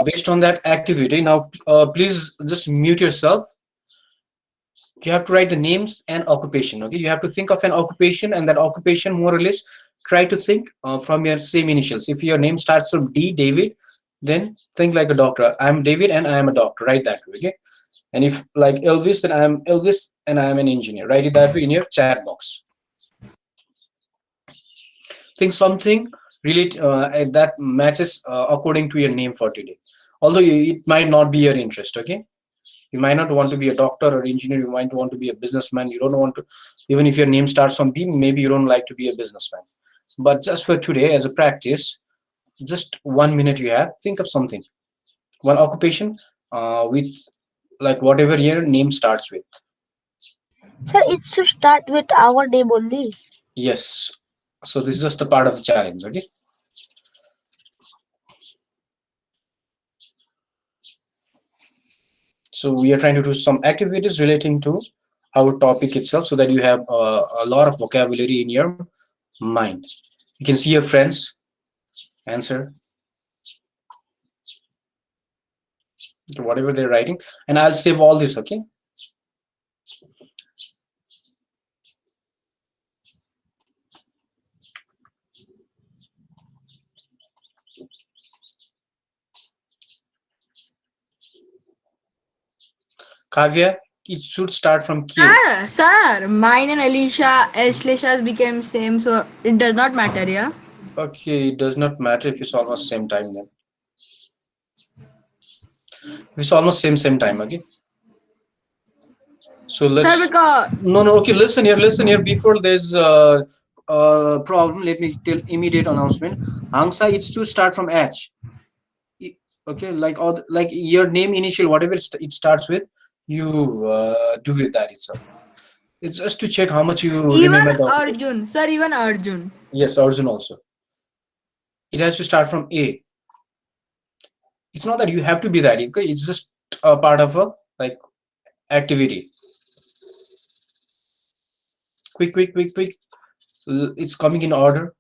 based on that activity. Now, please just mute yourself. You have to write the names and occupation. Okay, you have to think of an occupation, and that occupation more or less try to think from your same initials. If your name starts from D, David, then think like a doctor. I'm David and I am a doctor. Write that way. Okay. And if like Elvis, then I am Elvis and I am an engineer. Write it that way in your chat box. Think something relate that matches according to your name for today. Although it might not be your interest. Okay. You might not want to be a doctor or engineer. You might want to be a businessman. You don't want to, even if your name starts on B, maybe you don't like to be a businessman. But just for today, as a practice, just 1 minute you have, think of something, one occupation with like whatever your name starts with. Sir, it's to start with our name only. Yes. So this is just a part of the challenge. Okay. So we are trying to do some activities relating to our topic itself so that you have a lot of vocabulary in your mind. You can see your friends answer to whatever they're writing, and I'll save all this. Okay. Kavya, it should start from Q. Sir, mine and Alicia's became same, so it does not matter, yeah? Okay, it does not matter if it's almost same time then. If it's almost same time. Okay. So let's. Sir, because No. Okay, listen here. Before there's problem, let me tell immediate announcement. Hangsa, it's to start from H. Okay, like all like your name initial, whatever it starts with, you do with that itself. It's just to check how much you even remember the occupation. Arjun, sir, even Arjun. Yes, Arjun also. It has to start from A. It's not that you have to be that. Okay, it's just a part of a like activity. Quick. It's coming in order.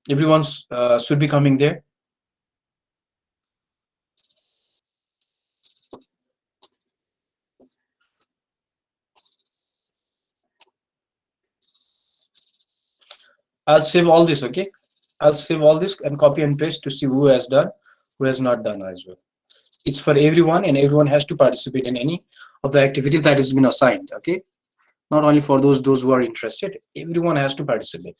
Everyone's should be coming there. I'll save all this. Okay, I'll save all this and copy and paste to see who has done, who has not done as well. It's for everyone, and everyone has to participate in any of the activities that has been assigned. Okay, not only for those who are interested. Everyone has to participate.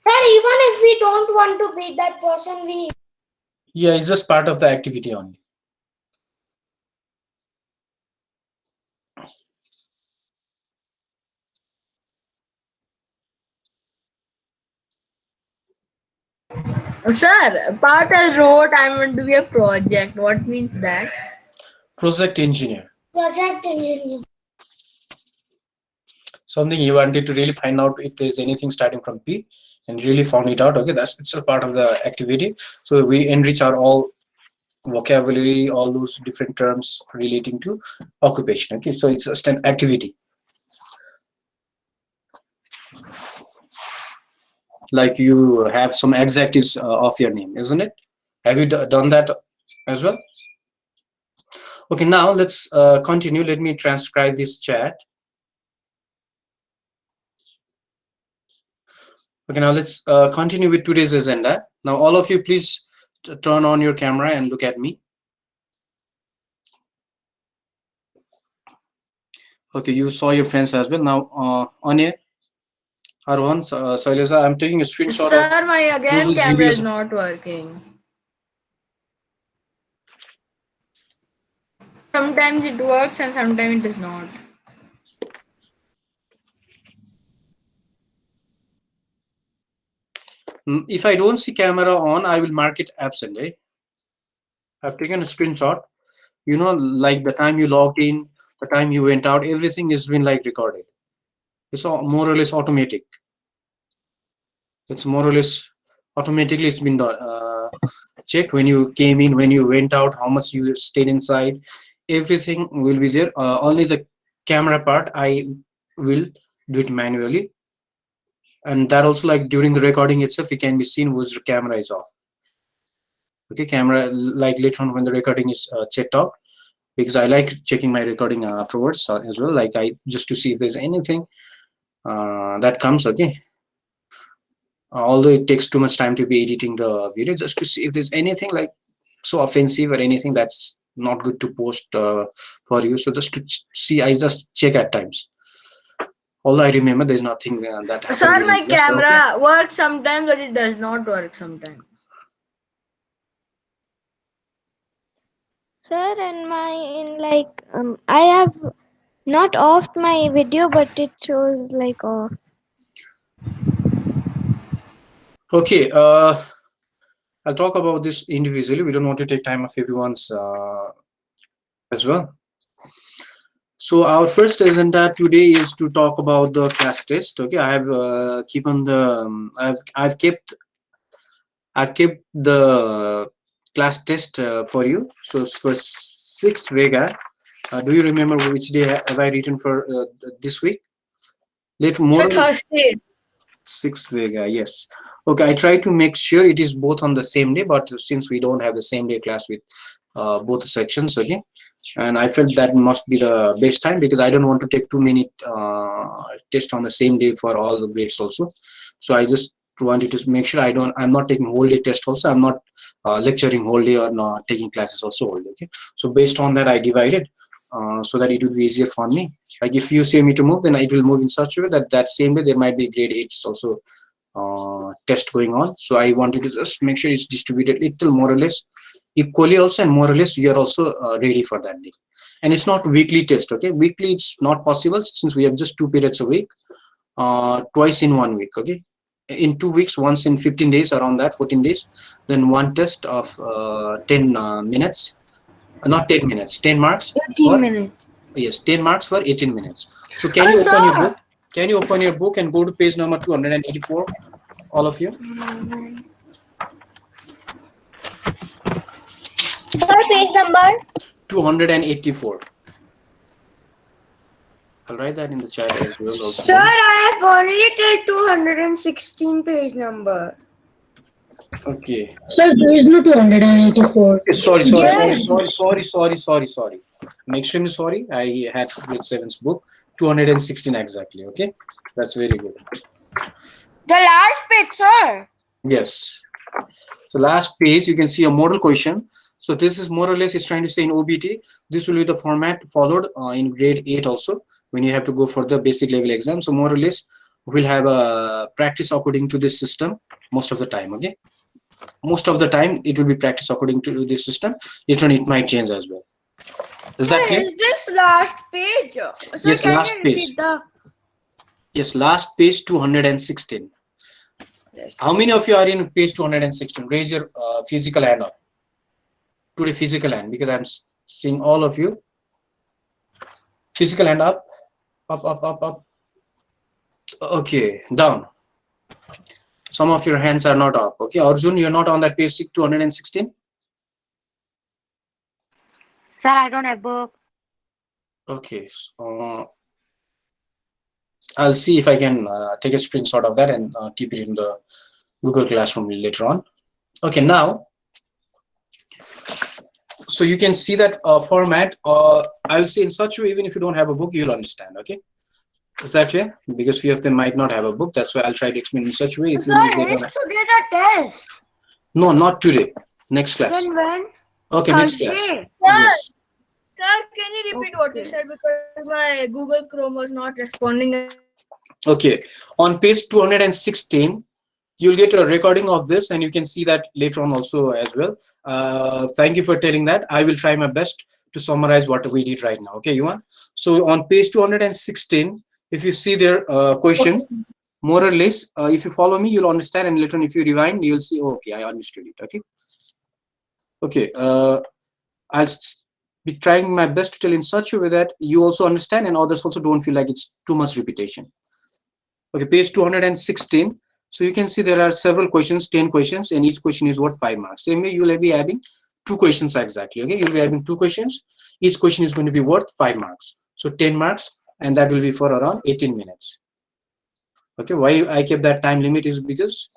Sir, even if we don't want to beat that person, we. Yeah, it's just part of the activity only. Sir, Patel wrote I'm going to be a project. What means that? Project engineer. Project engineer. Something you wanted to really find out if there's anything starting from P, and really found it out. Okay, that's it's a part of the activity. So we enrich our all vocabulary, all those different terms relating to occupation. Okay, so it's just an activity. Like you have some adjectives of your name, isn't it? Have you done that as well? Okay, now let's continue. Let me transcribe this chat. Okay, now let's continue with today's agenda. Now, all of you, please turn on your camera and look at me. Okay, you saw your friends as well. Now, Anya, Arwan, Saileza, I'm taking a screenshot of Sir, my again whose camera is videos. not working. Sometimes it works and sometimes it does not. If I don't see camera on, I will mark it absent. Eh? I've taken a screenshot. You know, like the time you logged in, the time you went out, everything has been like recorded. It's all more or less automatic. It's more or less automatically it's been done, checked, when you came in, when you went out, how much you stayed inside, everything will be there. Only the camera part I will do it manually, and that also, like during the recording itself, it can be seen whose camera is off. Okay, camera, like later on when the recording is checked out, because I like checking my recording afterwards as well, like I just to see if there's anything that comes. Okay, although it takes too much time to be editing the video, just to see if there's anything like so offensive or anything that's not good to post for you. So just to see, I just check at times. Although I remember there's nothing that happened. Sir, my during class, okay? camera works sometimes, but it does not work sometimes. Sir, and I have not offed my video, but it shows like off. Okay, I'll talk about this individually. We don't want to take time of everyone's as well. So our first agenda today is to talk about the class test. Okay, I have I've kept the class test for you. So it's for 6 Vega. Do you remember which day have I written for this week? Let more. Thursday. 6 Vega, yes. Okay, I try to make sure it is both on the same day, but since we don't have the same day class with both sections, okay, and I felt that must be the best time, because I don't want to take too many tests on the same day for all the grades also. So I just wanted to make sure I'm not taking whole day test also, I'm not lecturing whole day or not taking classes also whole day. Okay, so based on that I divided so that it would be easier for me. Like if you say me to move, then it will move in such a way that that same day there might be grade 8s also test going on. So I wanted to just make sure it's distributed little more or less equally also, and more or less we are also ready for that day. And it's not weekly test. Okay, weekly it's not possible since we have just 2 periods a week, twice in 1 week. Okay, in 2 weeks, once in 15 days, around that 14 days, then one test of 10 minutes, not 10 minutes, 10 marks 18 minutes. Yes, 10 marks for 18 minutes. So can you open your book? Can you open your book and go to page number 284, all of you? Sir, page number? 284. I'll write that in the chat as well. Also. Sir, I have only till 216 page number. Okay. Sir, there is no 284. Sorry. I'm extremely sorry. I had grade 7's book. 216 exactly. Okay. That's very good. The last page, sir. Yes. So last page, you can see a model question. So this is more or less, it's trying to say in OBT, this will be the format followed in grade 8 also, when you have to go for the basic level exam. So more or less, we'll have a practice according to this system most of the time. Okay. Most of the time, it will be practice according to this system. Later on, it might change as well. Is that clear? Is this last page? Sir, Yes, can last you page. repeat the- Yes, last page 216. Yes. How many of you are in page 216? Raise your physical hand up. Today, physical hand, because I'm seeing all of you. Physical hand up. Up. Okay, down. Some of your hands are not up. Okay, Arjun, you're not on that page 216? Sir, I don't have book. Okay, so I'll see if I can take a screenshot of that and keep it in the Google Classroom later on. Okay, now, so you can see that format. I will say in such a way, even if you don't have a book, you'll understand. Okay, is that clear? Because few of them might not have a book. That's why I'll try to explain in such a way. If you Sir, don't is today the test? No, not today. Next class. Then when? Okay, next class. Thursday. Yes. Sir, can you repeat what you said, because my Google Chrome was not responding? Okay, on page 216, you'll get a recording of this, and you can see that later on also as well. Thank you for telling that. I will try my best to summarize what we did right now. Okay, Yuan? So on page 216, if you see their question, more or less, if you follow me, you'll understand, and later on if you rewind, you'll see, oh, okay, I understood it. Okay, I'll be trying my best to tell in such a way that you also understand and others also don't feel like it's too much repetition. Okay, page 216. So you can see there are several questions, 10 questions, and each question is worth 5 marks. Same way you will be having 2 questions exactly. Okay, you'll be having 2 questions. Each question is going to be worth 5 marks. So 10 marks, and that will be for around 18 minutes. Okay, why I kept that time limit is because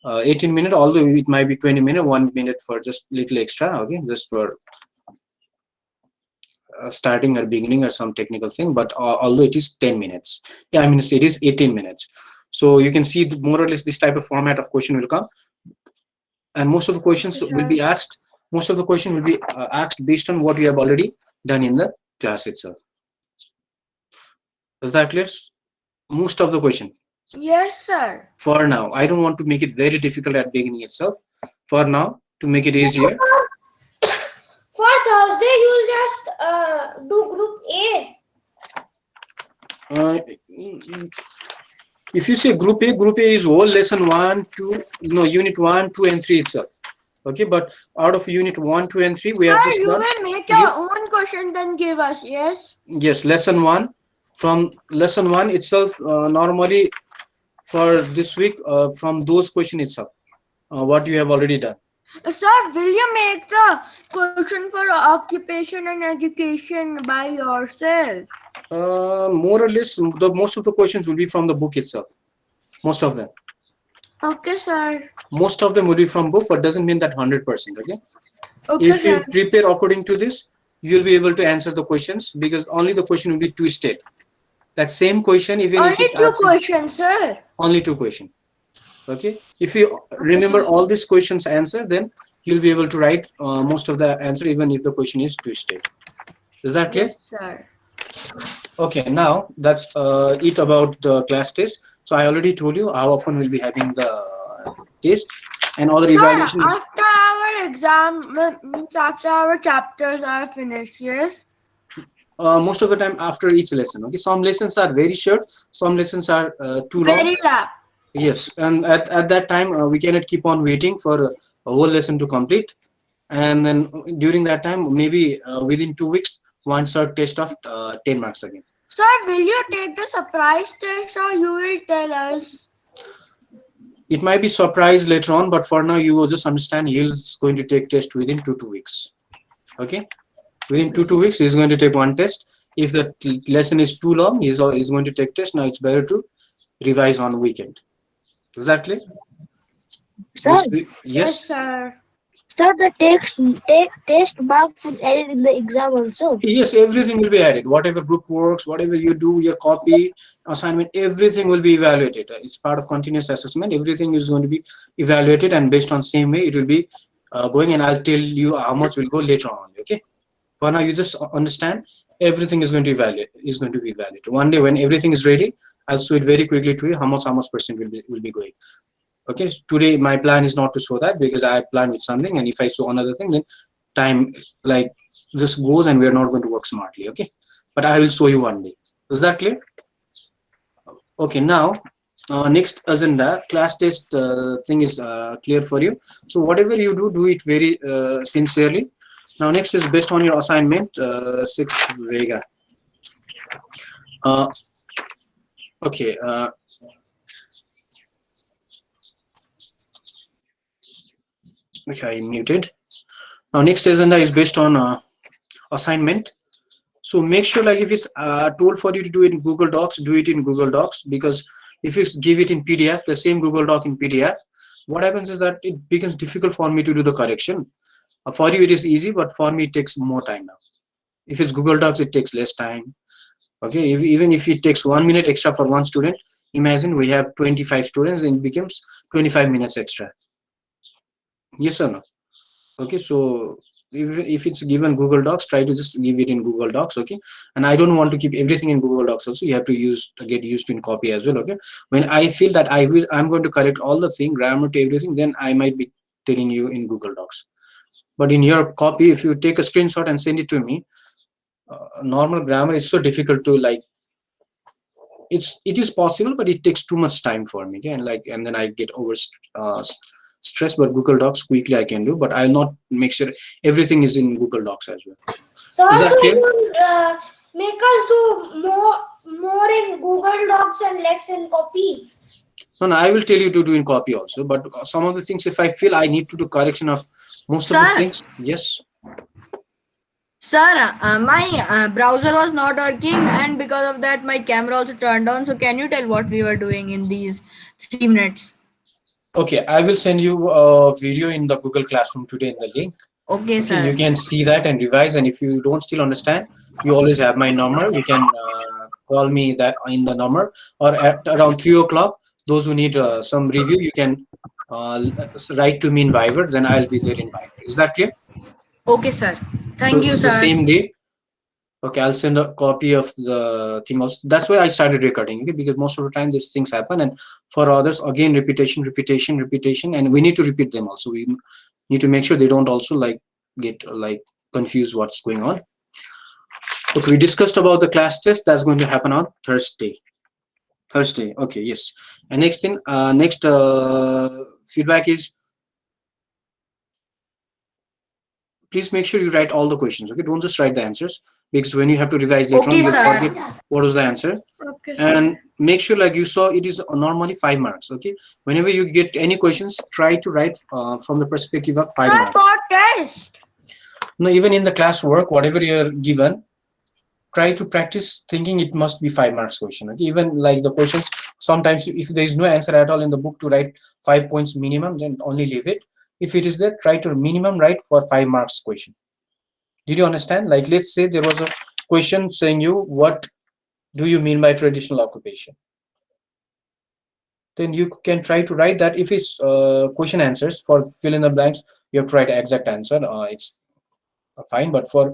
18 minutes, although it might be 20 minutes, 1 minute for just little extra. Okay, just for starting or beginning or some technical thing, but although it is 10 minutes, yeah, I mean it is 18 minutes. So you can see more or less this type of format of question will come, and most of the questions will be asked. Most of the question will be asked based on what you have already done in the class itself. Is that clear? Most of the question. Yes, sir. For now, I don't want to make it very difficult at beginning itself. For now, to make it easier. For Thursday, you'll just do group A. If you say group A is whole lesson 1, 2, no, unit 1, 2, and 3 itself. Okay, but out of unit 1, 2, and 3, we have Sir, just you done. will make your own question then give us, yes? Yes, lesson 1. From lesson 1 itself, normally for this week, from those question itself, what you have already done. Sir, will you make the question for occupation and education by yourself? More or less, most of the questions will be from the book itself. Most of them. Okay, sir. Most of them will be from book, but doesn't mean that 100%. Okay. Okay, If you sir. prepare according to this, you'll be able to answer the questions because only the question will be twisted. That same question, even if Only it's 2 questions, sir. only 2 questions. Okay. If you remember sir. all these questions answer, then you'll be able to write most of the answer, even if the question is twisted. Is that clear? Yes, sir. Okay, now that's it about the class test. So I already told you how often we'll be having the test and other Sir, evaluations. after our exam, means after our chapters are finished, yes? Most of the time after each lesson. Okay, some lessons are very short, some lessons are too long. Very long. Yes, and at that time we cannot keep on waiting for a whole lesson to complete, and then during that time maybe within 2 weeks one short test of 10 marks again. Sir, will you take the surprise test or you will tell us? It might be surprise later on, but for now you will just understand he's going to take test within 2 weeks. Okay, within 2 weeks he's going to take one test. If the lesson is too long, he's going to take test. Now it's better to revise on weekend. Is that clear? Sir, Yes. Sir. sir, the test marks will added in the exam also. Yes, everything will be added. Whatever group works, whatever you do, your copy, assignment, everything will be evaluated. It's part of continuous assessment. Everything is going to be evaluated, and based on same way, it will be going. And I'll tell you how much will go later on. Okay. For now, you just understand everything is going to be evaluated. One day, when everything is ready, I'll show it very quickly to you how much percent will be going. Okay, today my plan is not to show that because I plan with something, and if I show another thing, then time like just goes and we are not going to work smartly. Okay, but I will show you one day. Is that clear? Okay, now next agenda class test thing is clear for you. So whatever you do it very sincerely. Now next is based on your assignment 6 Vega. Okay. Okay, I muted. Now next agenda is based on assignment. So make sure like if it's told for you to do it in Google Docs, do it in Google Docs, because if you give it in PDF, the same Google Doc in PDF, what happens is that it becomes difficult for me to do the correction. For you it is easy, but for me it takes more time now. If it's Google Docs, it takes less time. Okay, even if it takes 1 minute extra for one student, imagine we have 25 students and it becomes 25 minutes extra. Yes or no? Okay, so if it's given Google Docs, try to just give it in Google Docs. Okay, and I don't want to keep everything in Google Docs also. You have to get used to in copy as well. Okay, when I feel that I'm going to correct all the thing, grammar to everything, then I might be telling you in Google Docs. But in your copy, if you take a screenshot and send it to me, normal grammar is so difficult to like. It is possible, but it takes too much time for me. Okay? And then I get over stress. But Google Docs quickly I can do, but I'll not make sure everything is in Google Docs as well. So Is that also clear? you make us do more in Google Docs and less in copy. No, I will tell you to do in copy also, but some of the things, if I feel I need to do correction of most of the Sir, things, yes. sir, my browser was not working, and because of that, my camera also turned on. So, can you tell what we were doing in these 3 minutes? Okay, I will send you a video in the Google Classroom today in the link. Okay, Okay, you sir. can see that and revise. And if you don't still understand, you always have my number. You can call me that in the number, or at around 3 o'clock. Those who need some review, you can write to me in Viber. Then I'll be there in Viber. Is that clear? Okay, sir. So Thank you, the sir. same day. Okay, I'll send a copy of the thing also. That's why I started recording. Okay, because most of the time these things happen, and for others, again, repetition, repetition, repetition, and we need to repeat them also. We need to make sure they don't also like get like confused what's going on. Okay, we discussed about the class test that's going to happen on Thursday. Thursday. Okay, yes. And next thing, next feedback is, please make sure you write all the questions. Okay, don't just write the answers, because when you have to revise later on, Okay, you'll sir. forget what was the answer. Okay, sir. And make sure, like you saw, it is normally 5 marks. Okay, whenever you get any questions, try to write from the perspective of 5 Sir, marks. for test. No, even in the classwork, whatever you're given, try to practice thinking it must be 5 marks question. Okay, even like the questions, sometimes if there is no answer at all in the book to write 5 points minimum, then only leave it. If it is there, try to minimum write for 5 marks question. Did you understand? Like, let's say there was a question saying you, what do you mean by traditional occupation? Then you can try to write that. If it's question answers, for fill in the blanks, you have to write exact answer. It's fine, but for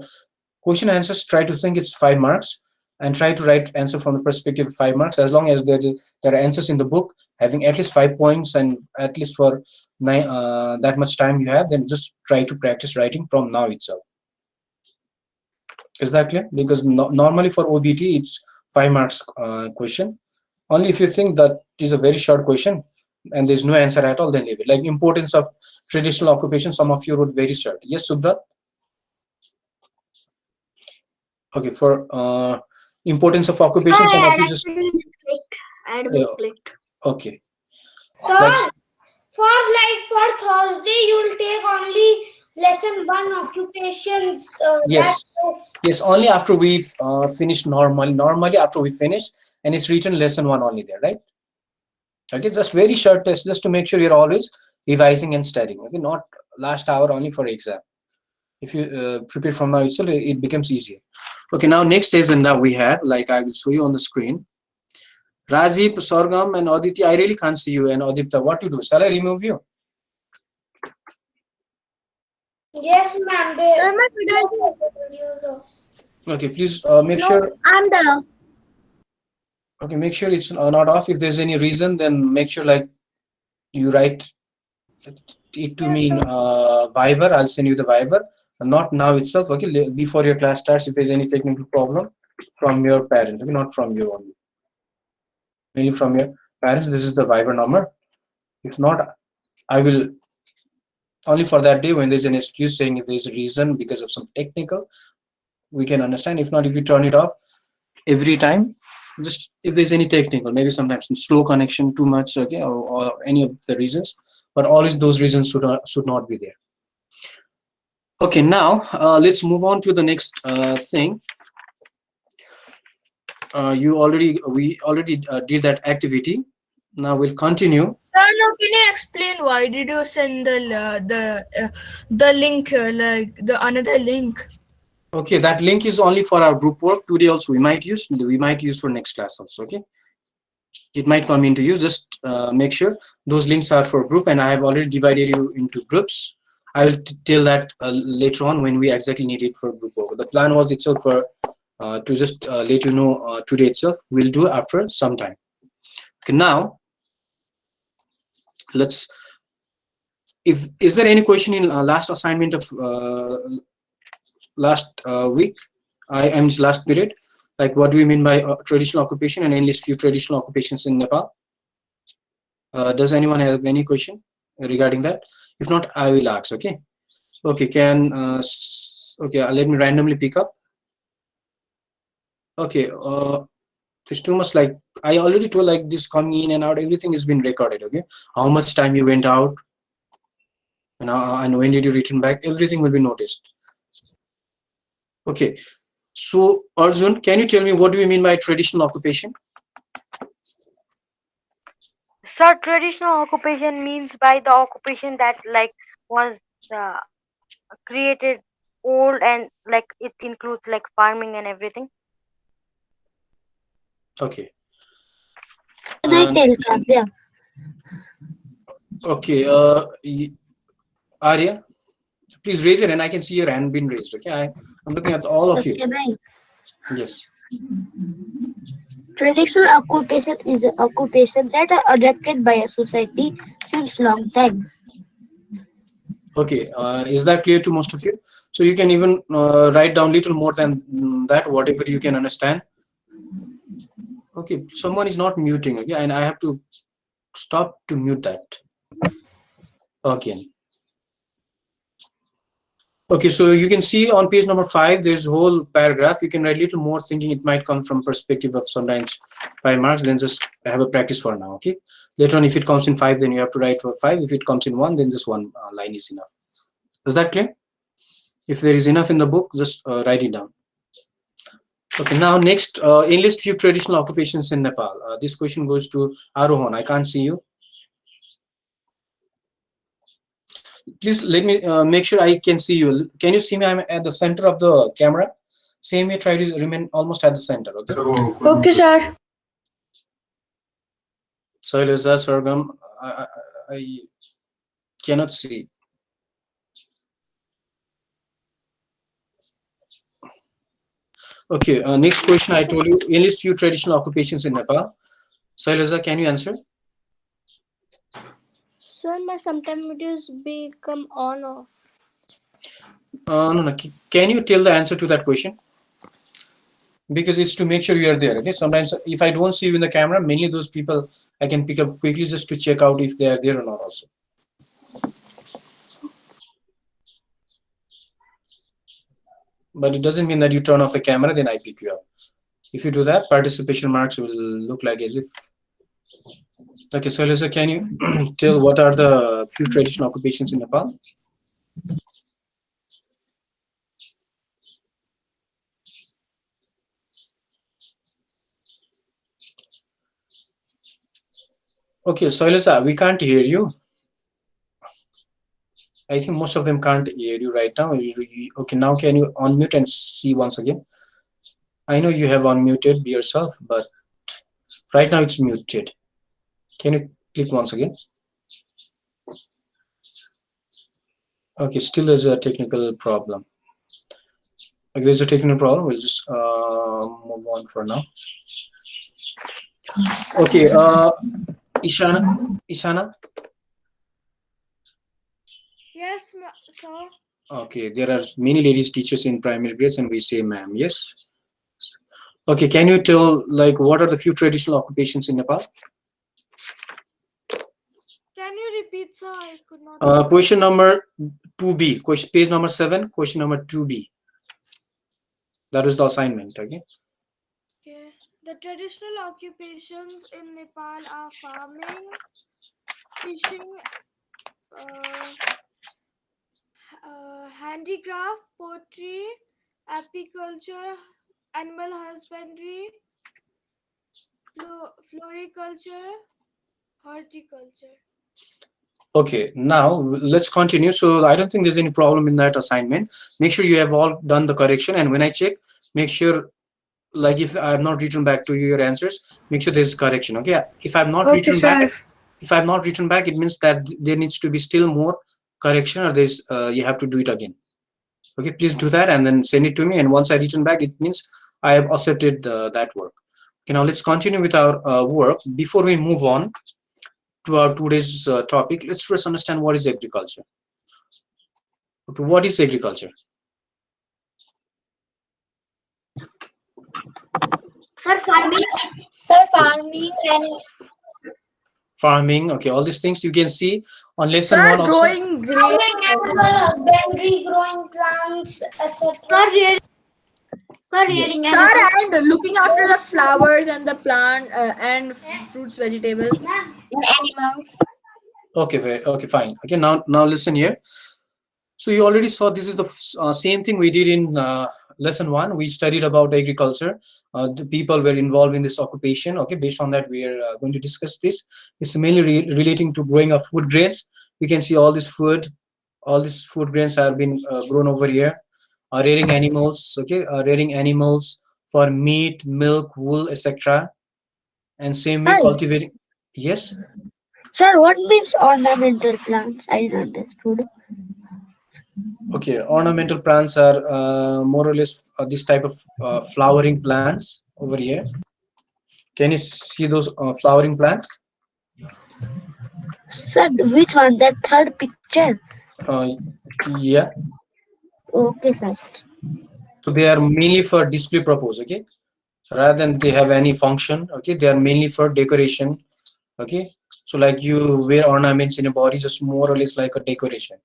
question answers, try to think it's 5 marks, and try to write answer from the perspective of 5 marks. As long as there are answers in the book having at least 5 points, and at least for that much time you have, then just try to practice writing from now itself. Is that clear? Because normally for OBT it's 5 marks question. Only if you think that is a very short question and there's no answer at all, then leave it. Like importance of traditional occupation, some of you wrote very short. Yes, Subrat? Okay, for importance of occupation, some of you just I had yeah, okay. Sir, Like, for Thursday, you'll take only lesson 1 occupations. yes, That's yes, only after we've finished normally after we finish, and it's written lesson 1 only there, right? Okay, just very short test, just to make sure you're always revising and studying. Okay, not last hour only for exam. If you prepare from now itself, it becomes easier. Okay, now next is, and now we have, like I will show you on the screen, Rajib, Sorghum, and Aditya. I really can't see you. And Aditya, what to do? Shall I remove you? yes, ma'am. Sir, my video is Okay, please make no, sure. I'm there. Okay, make sure it's not off. If there's any reason, then make sure like you write it to me in Viber. I'll send you the Viber. Not now itself. Okay, before your class starts. If there's any technical problem from your parents, okay, not from you only, mainly from your parents. This is the Viber number. If not, I will only for that day when there's an excuse saying if there's a reason because of some technical, we can understand. If not, if you turn it off every time, just if there's any technical, maybe sometimes slow connection too much, okay, or any of the reasons, but always those reasons should not be there. Okay, now let's move on to the next thing. We already did that activity. Now we'll continue. Sir, now can you explain why did you send the link like the another link? Okay, that link is only for our group work. Today also we might use for next class also. Okay, it might come into you. Just make sure those links are for group, and I have already divided you into groups. I will tell that later on when we exactly need it for group work. The plan was itself for to just let you know today itself. We'll do after some time. Okay, now let's. Is there any question in last assignment of last week? I am last period. Like, what do we mean by traditional occupation, and enlist few traditional occupations in Nepal? Does anyone have any question regarding that? If not, I will ask. Okay. Okay. Okay. Let me randomly pick up. Okay. There's too much, like I already told, like this coming in and out, everything has been recorded. Okay, how much time you went out, and when did you return back? Everything will be noticed. Okay, so Arjun, can you tell me what do you mean by traditional occupation? Sir, traditional occupation means by the occupation that like was uh, created old and like it includes like farming and everything. Okay. Can I Um, tell, Kavya? okay. Arya, please raise your hand. I can see your hand being raised. Okay, I'm looking at all of you. Can I? Yes. Traditional occupation is an occupation that are adapted by a society since long time. Okay. Is that clear to most of you? So you can even write down little more than that, whatever you can understand. Okay. Someone is not muting. Okay, and I have to stop to mute that again. Okay, so you can see on page number 5, there's a whole paragraph. You can write a little more, thinking it might come from perspective of sometimes 5 marks. Then just have a practice for now. Okay, later on, if it comes in 5, then you have to write for 5. If it comes in 1, then just one line is enough. Is that clear? If there is enough in the book, just write it down. Okay, now next, enlist few traditional occupations in Nepal. This question goes to Arohan. I can't see you. Please let me make sure I can see you. Can you see me? I'm at the center of the camera. Same way, try to remain almost at the center. Okay. Okay, sir. Soiliza, Sorghum, I cannot see. Okay, next question. I told you, enlist few traditional occupations in Nepal. Soiliza, can you answer? Sir, my sometime videos become on off. No. Can you tell the answer to that question? Because it's to make sure you are there. Okay. Sometimes if I don't see you in the camera, mainly those people I can pick up quickly just to check out if they are there or not also. But it doesn't mean that you turn off the camera, then I pick you up. If you do that, participation marks will look like as if. Okay, so Lisa, can you tell what are the few traditional occupations in Nepal? Okay, so Lisa, we can't hear you. I think most of them can't hear you right now. Okay, now can you unmute and see once again? I know you have unmuted yourself, but right now it's muted. Can you click once again? Okay, still there's a technical problem. If there's a technical problem, we'll just move on for now. Okay, Ishana. Yes, sir. Okay, there are many ladies teachers in primary grades, and we say ma'am. Yes. Okay, can you tell like what are the few traditional occupations in Nepal? Can you repeat, sir? I could not. Question number 2B, page number 7, question number 2B. That is the assignment. Okay. Okay. The traditional occupations in Nepal are farming, fishing, handicraft, pottery, apiculture, animal husbandry, floriculture, horticulture. Okay, now let's continue. So I don't think there's any problem in that assignment. Make sure you have all done the correction, and when I check, make sure, like if I have not written back to you your answers, make sure there's correction. Okay, if I'm not written back, it means that there needs to be still more correction, or there's you have to do it again. Okay, please do that and then send it to me. And once I return back, it means I have accepted that work. Okay, now let's continue with our work. Before we move on to our today's topic, let's first understand what is agriculture. Okay, what is agriculture? Sir, farming. Sir, farming and Farming. Okay, all these things you can see on lesson Sir, 1 also. growing grapes. farming, animal husbandry, growing plants, etc. Sir, Yes. rearing Sir, animals. and looking after the flowers and the plant and fruits, vegetables. Animals. Okay, okay, fine. Okay, now listen here. So you already saw this is the same thing we did in lesson one. We studied about agriculture. The people were involved in this occupation. Okay, based on that, we are going to discuss this. It's mainly relating to growing of food grains. You can see all these food grains have been grown over here. Rearing animals. Okay, rearing animals for meat, milk, wool, etc. And same way Hi, cultivating. Yes. sir, what means ornamental plants? I didn't understood. Okay, ornamental plants are more or less this type of flowering plants over here. Can you see those flowering plants? Sir, which one? That third picture. Uh, yeah, Okay, sir. so they are mainly for display purpose. Okay, rather than they have any function. Okay, they are mainly for decoration. Okay, so like you wear ornaments in your body, just more or less like a decoration.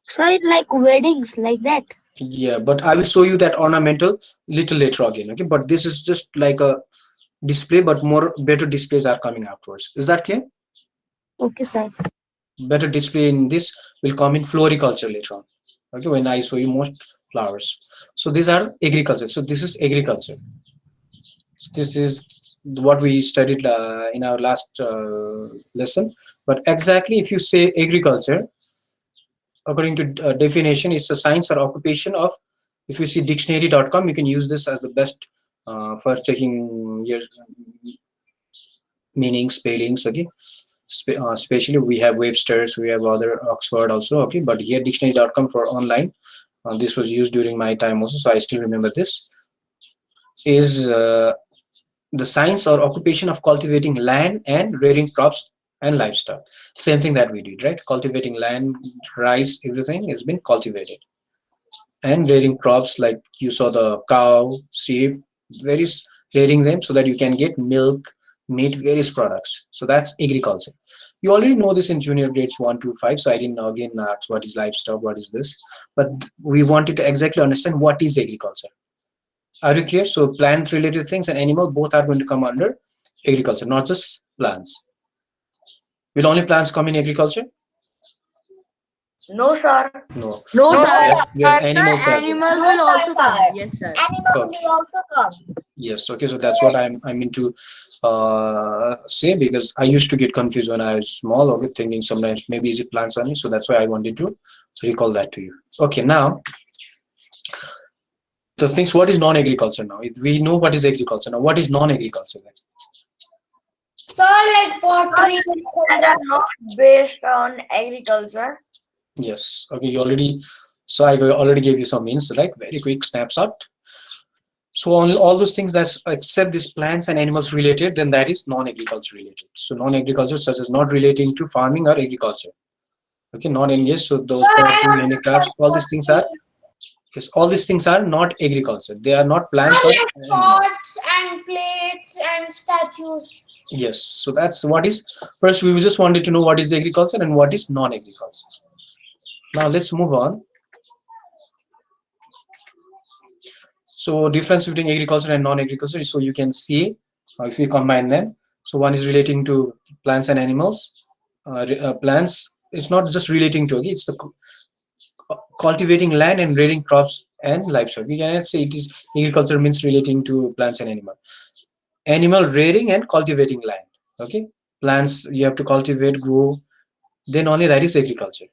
Sir, it's like weddings, like that. Yeah, but I will show you that ornamental little later again. Okay, but this is just like a display, but more better displays are coming afterwards. Is that clear? Okay, sir. Better display in this will come in floriculture later on. Okay, when I show you most flowers. So these are agriculture. So this is agriculture. So this is what we studied in our last lesson. But exactly, if you say agriculture, according to definition, it's a science or occupation of. If you see dictionary.com, you can use this as the best for checking your meaning spellings. Okay, especially we have Webster's, we have other Oxford also. Okay, but here dictionary.com for online. This was used during my time also, so I still remember this. Is the science or occupation of cultivating land and rearing crops and livestock. Same thing that we did, right? Cultivating land, rice, everything has been cultivated. And rearing crops, like you saw the cow, sheep, various rearing them so that you can get milk, meat, various products. So that's agriculture. You already know this in junior grades 1 to 5, so I didn't again ask what is livestock, what is this. But we wanted to exactly understand what is agriculture. Are you clear? So plant related things and animal both are going to come under agriculture, not just plants. Will only plants come in agriculture? No, sir. No. No, No, sir. We have Sir, animals as well. animals will also come. Yes, sir. Animals Okay. will also come. Yes. Okay. So that's what I'm into say, because I used to get confused when I was small. Okay, thinking sometimes maybe is it plants only. So that's why I wanted to recall that to you. Okay. Now the things. What is non-agriculture now? We know what is agriculture now. What is non-agriculture then? Sir, like pottery, That are not based on agriculture. Yes. Okay. You already. So I already gave you some hints, right? Very quick snapshot. So all those things that's except these plants and animals related, then that is non-agriculture related. So non-agriculture such as not relating to farming or agriculture. Okay, not engaged. So those pottery, handicrafts, all these things are yes, all these things are not agriculture. They are not plants or animals. pots and plates and statues. Yes. So that's what is first we just wanted to know what is agriculture and what is non-agriculture. Now let's move on. So difference between agriculture and non-agriculture. So you can see if you combine them. So one is relating to plants and animals. Plants. It's not just relating to. Okay, it's the cultivating land and rearing crops and livestock. We cannot say it is agriculture means relating to plants and animal. Animal rearing and cultivating land. Okay, plants you have to cultivate, grow. Then only that is agriculture.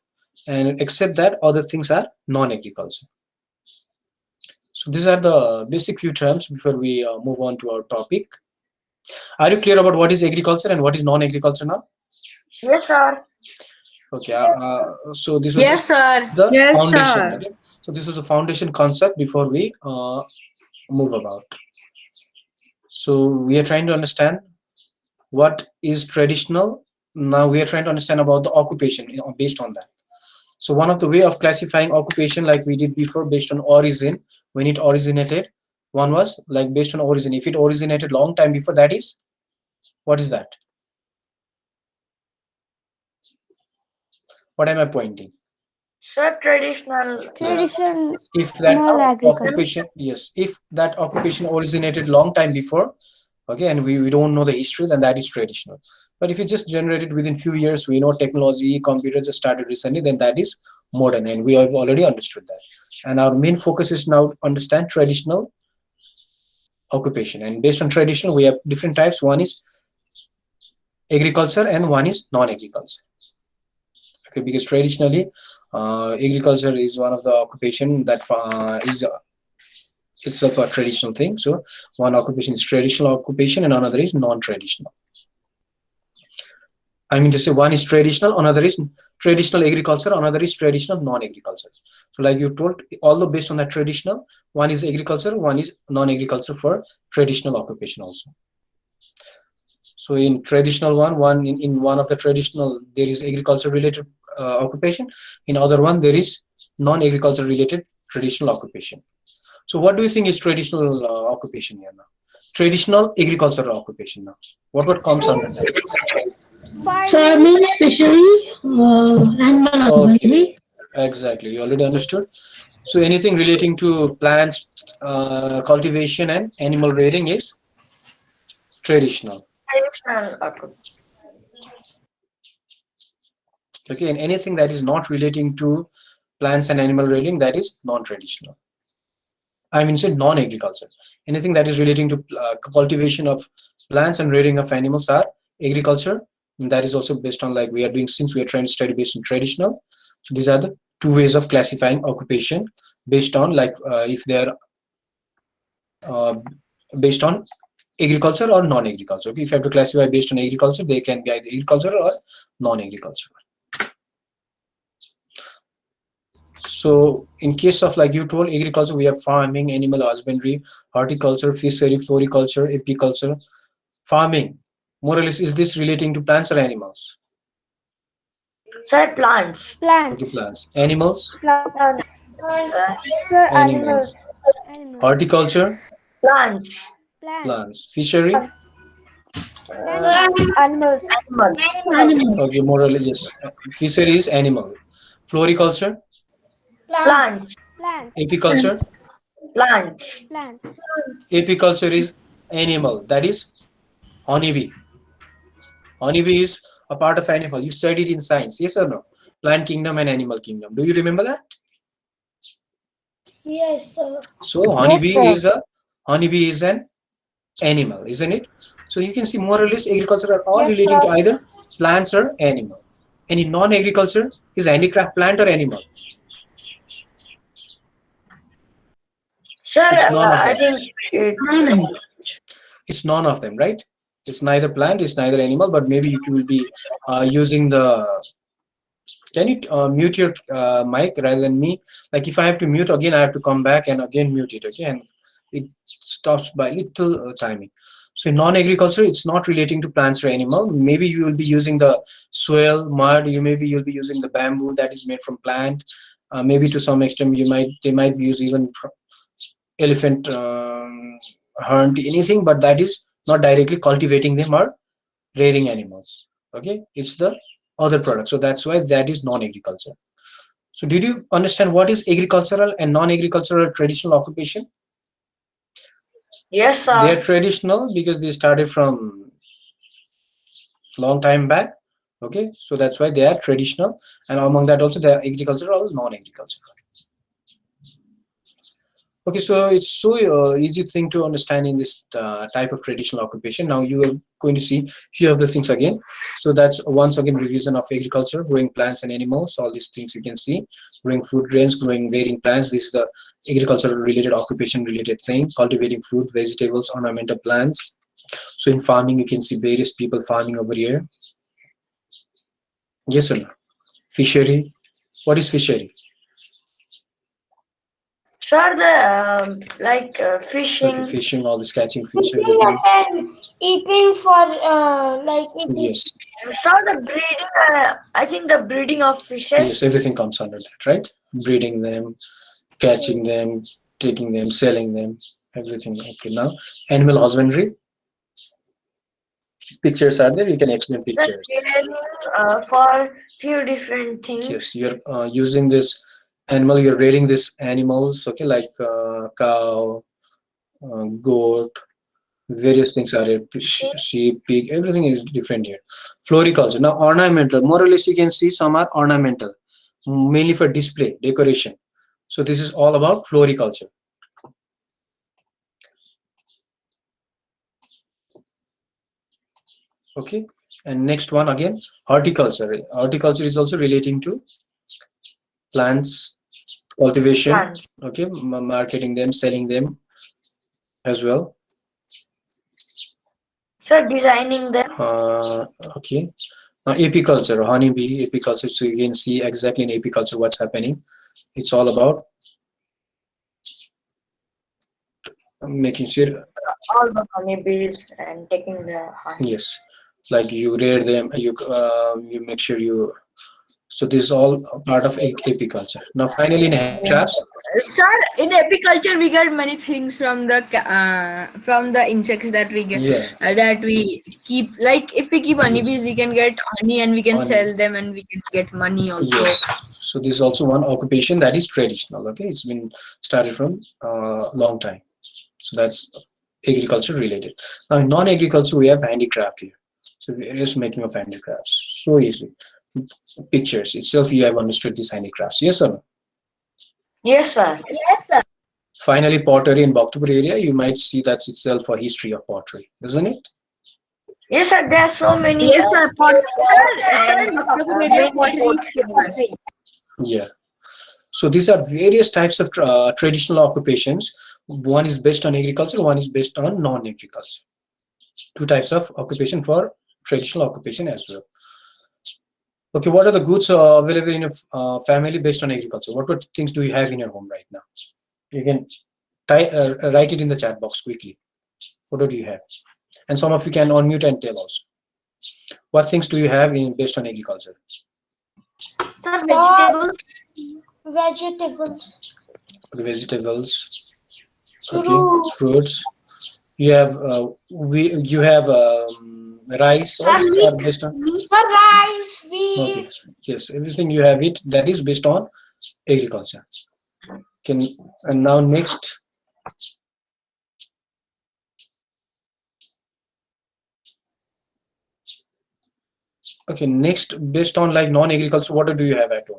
And except that, other things are non-agriculture. So these are the basic few terms before we move on to our topic. Are you clear about what is agriculture and what is non-agriculture now? Yes, sir. Okay. So this was Yes, sir. the Yes, foundation. sir. Okay? So this is a foundation concept before we move about. So we are trying to understand what is traditional. Now we are trying to understand about the occupation based on that. So one of the way of classifying occupation like we did before based on origin, when it originated, one was like based on origin. If it originated long time before, that is, what is that? What am I pointing? Sir, traditional. Traditional If that agriculture. occupation, yes, if that occupation originated long time before, okay, and we don't know the history, then that is traditional. But if it just generated within few years, we know technology, computer just started recently, then that is modern, and we have already understood that. And our main focus is now to understand traditional occupation. And based on traditional, we have different types. One is agriculture and one is non-agriculture. Okay, because traditionally, agriculture is one of the occupation that is itself a traditional thing. So one occupation is traditional occupation and another is non-traditional. I mean to say, one is traditional, another is traditional agriculture, another is traditional non-agriculture. So like you told, although based on that traditional, one is agriculture, one is non-agriculture for traditional occupation also. So in traditional one in one of the traditional, there is agriculture related occupation. In other one, there is non-agriculture related traditional occupation. So what do you think is traditional occupation here now? Traditional agricultural occupation now. What comes under that? Farming, fishery, animal husbandry. Okay, exactly. You already understood. So anything relating to plants, cultivation, and animal rearing is traditional. Traditional. Okay. Okay, and anything that is not relating to plants and animal rearing, that is non-traditional. I mean, say non-agriculture. Anything that is relating to cultivation of plants and rearing of animals are agriculture. And that is also based on, like we are doing, since we are trying to study based on traditional. So these are the two ways of classifying occupation based on, like if they are based on agriculture or non-agriculture. Okay, if you have to classify based on agriculture, they can be either agriculture or non-agriculture. So in case of, like you told, agriculture, we have farming, animal husbandry, horticulture, fishery, floriculture, apiculture. Farming, more or less, is this relating to plants or animals? Sir, plants. Plants. Okay, plants. Animals? Plants. Uh, Sir, Animals. animals. Horticulture? plants. Plants. Plants. Fishery? Animals. Animals. Okay, more or less, yes. Fishery is animal. Floriculture? Plants. Plants. Apiculture? Plants. Plants. Apiculture is animal. That is honeybee. Honeybee is a part of animal. You studied in science, yes or no? Plant kingdom and animal kingdom. Do you remember that? Yes, sir. So honeybee is an animal, isn't it? So you can see more or less agriculture are all relating to either plants or animal. And in non-agriculture, is handicraft plant or animal? Sir, It's none of I them. think it. It's none of them, right? It's neither plant, it's neither animal, but maybe you will be using the. Can you mute your mic rather than me? Like if I have to mute again, I have to come back and again mute it. Okay, and it stops by little timing. So in non-agriculture, it's not relating to plants or animal. Maybe you will be using the soil, mud. You'll be using the bamboo that is made from plant. Maybe to some extent, they might use even elephant horn, anything, but that is not directly cultivating them or rearing animals. Okay, it's the other product. So that's why that is non-agriculture. So did you understand what is agricultural and non-agricultural traditional occupation? Yes, They are sir. traditional because they started from long time back. Okay, so that's why they are traditional, and among that also they are agricultural or non-agricultural. Okay, so it's so easy thing to understand in this type of traditional occupation. Now you are going to see few of the things again. So that's once again revision of agriculture, growing plants and animals. All these things you can see, growing food grains, growing rearing plants. This is the agricultural related occupation related thing. Cultivating fruit, vegetables, ornamental plants. So in farming, you can see various people farming over here. Yes or no? Fishery. What is fishery? Sir, the like Okay, fishing. fishing, all this catching fish, Fishing everything. and eating for like eating. Yes, Sir, the breeding. I think the breeding of yes, fishes. everything comes under that, right? Breeding them, catching them, taking them, selling them, everything. Okay, now animal husbandry. Pictures are there. You can explain Sir, pictures. training for few different things. Yes, you're using this animal. You're rearing these animals. Okay, like cow, goat, various things are here. Sheep, pig, everything is different here. Floriculture. Now ornamental, more or less you can see some are ornamental, mainly for display, decoration. So this is all about floriculture. Okay, and next one again, horticulture. Horticulture is also relating to plants cultivation. Plants. Okay, marketing them, selling them as well. Sir, designing them. Okay. Now apiculture, honeybee apiculture. So you can see exactly in apiculture what's happening. It's all about making sure, All the honeybees and taking the honey. yes, like you rear them, you make sure you. So this is all a part of apiculture. Now finally in handicrafts, Sir, in apiculture we get many things from the insects that we get, yeah, that we keep. Like if we keep honeybees, we can get honey and we can Honey. sell them and we can get money also. yes. So this is also one occupation that is traditional. Okay, it's been started from long time. So that's agriculture related. Now in non-agriculture we have handicraft here. So various making of handicrafts. So easy. Pictures itself you have understood these handicrafts. Yes or no? Yes, sir. Finally, pottery in Bhaktapur area, you might see that's itself a history of pottery, isn't it? Yes, sir. There are so many. Yes, sir. Sir, and, Bhaktapur many area pottery is famous. Yeah. So these are various types of traditional occupations. One is based on agriculture, one is based on non-agriculture. Two types of occupation for traditional occupation as well. Okay, what are the goods available in a family based on agriculture? What things do you have in your home right now? You can write it in the chat box quickly. What do you have? And some of you can unmute and tell also. What things do you have in based on agriculture? Sir, vegetables. Vegetables. Vegetables. Okay, fruits. You have you have rice. All these are based on. Sir, rice, wheat. Okay. Yes, everything you have it that is based on agriculture. And now next. Okay, next based on like non-agriculture, what do you have at home?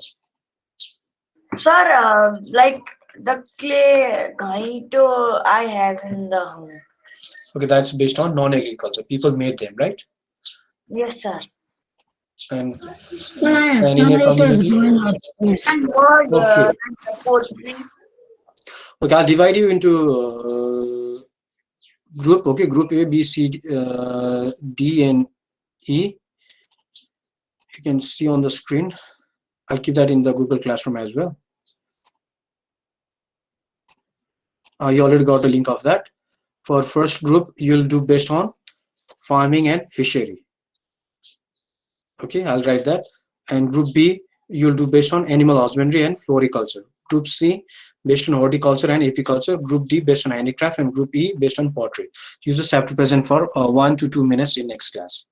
Sir, like the clay gaito I have in the home. Okay, that's based on non-agriculture. People made them, right? Yes, sir. And in your community. And bird Okay. and the poultry. Okay, I'll divide you into group. Okay, group A, B, C, D, and E. You can see on the screen. I'll keep that in the Google Classroom as well. You already got a link of that. For first group, you'll do based on farming and fishery. Okay, I'll write that. And group B, you'll do based on animal husbandry and floriculture. Group C, based on horticulture and apiculture. Group D, based on handicraft. And group E, based on pottery. You just have to present for 1 to 2 minutes in next class.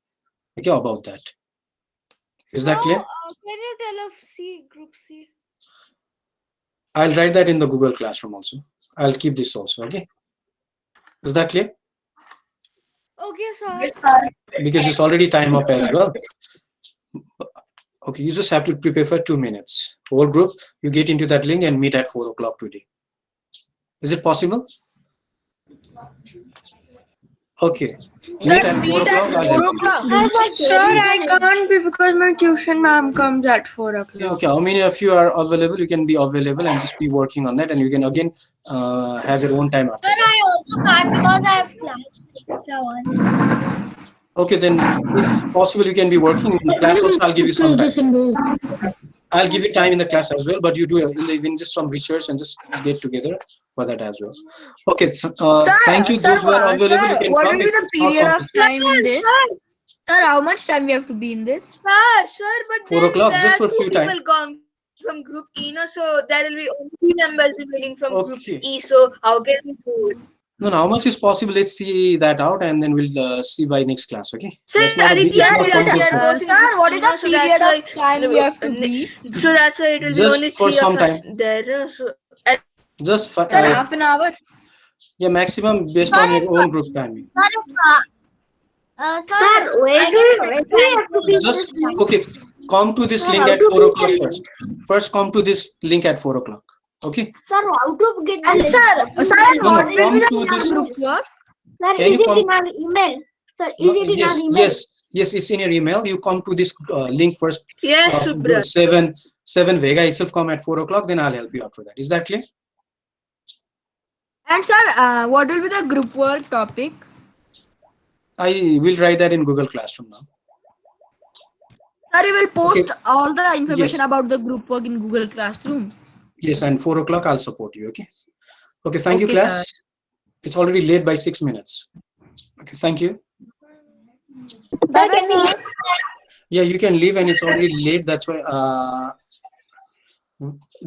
Okay, about that. Is that clear? Can you tell of group C? I'll write that in the Google Classroom also. I'll keep this also, okay? Is that clear? Okay, sir. Yes, sir. Because it's already time up as well. Okay, you just have to prepare for 2 minutes. Whole group, you get into that link and meet at 4 o'clock today. Is it possible? Okay. Meet at 4 o'clock. I'll help you. Sir, I can't be because my tuition ma'am comes at 4 o'clock. Yeah, okay, how many of you are available? You can be available and just be working on that, and you can again have your own time after Sir, that. I also can't because I have class. Extra one. Okay, then if possible, you can be working in the class also. I'll give you some time. I'll give you time in the class as well, but you do in the evening just some research and just get together for that as well. Okay, thank you. Those who are available, you can what come. will be the It's not period of compulsory. time in this? Sir, how much time we have to be in this? Sir, but 4 o'clock, just for a few time. people come from group E, no? So there will be only 3 members remaining from group Okay. E. So how can we do it? No, how much is possible? Let's see that out, and then we'll see by next class. Okay. Sir, That's not a big, Aditya, it's not we are compulsory. both in Sir, what is the so that's period why of time we have to be? So that's why it will be Just only for 3 some of us there. So Just Sir, half an hour. yeah, maximum based on your own group timing. Sir, where do you have to be Just this link? okay. Come to this Sir, link how at to 4 get o'clock the first. First, come to this link at 4 o'clock. Okay. Sir, how to get the And link? sir, No, what no. will be Come the to this. group work? Sir, Can is you it come? in our email? Sir, is No, it in our yes, email? yes, it's in your email. You come to this link first. yes, Subra. 7 Vega itself. Come at 4 o'clock. Then I'll help you out for that. Is that clear? And sir, what will be the group work topic? I will write that in Google Classroom now. Sir, you will post Okay. all the information Yes. about the group work in Google Classroom. Yes, and 4 o'clock I'll support you. Okay. Okay. Thank you, Okay, class. sir. It's already late by 6 minutes. Okay. Thank you. Sir, can we leave? Yeah, you can leave, and it's already late. That's why.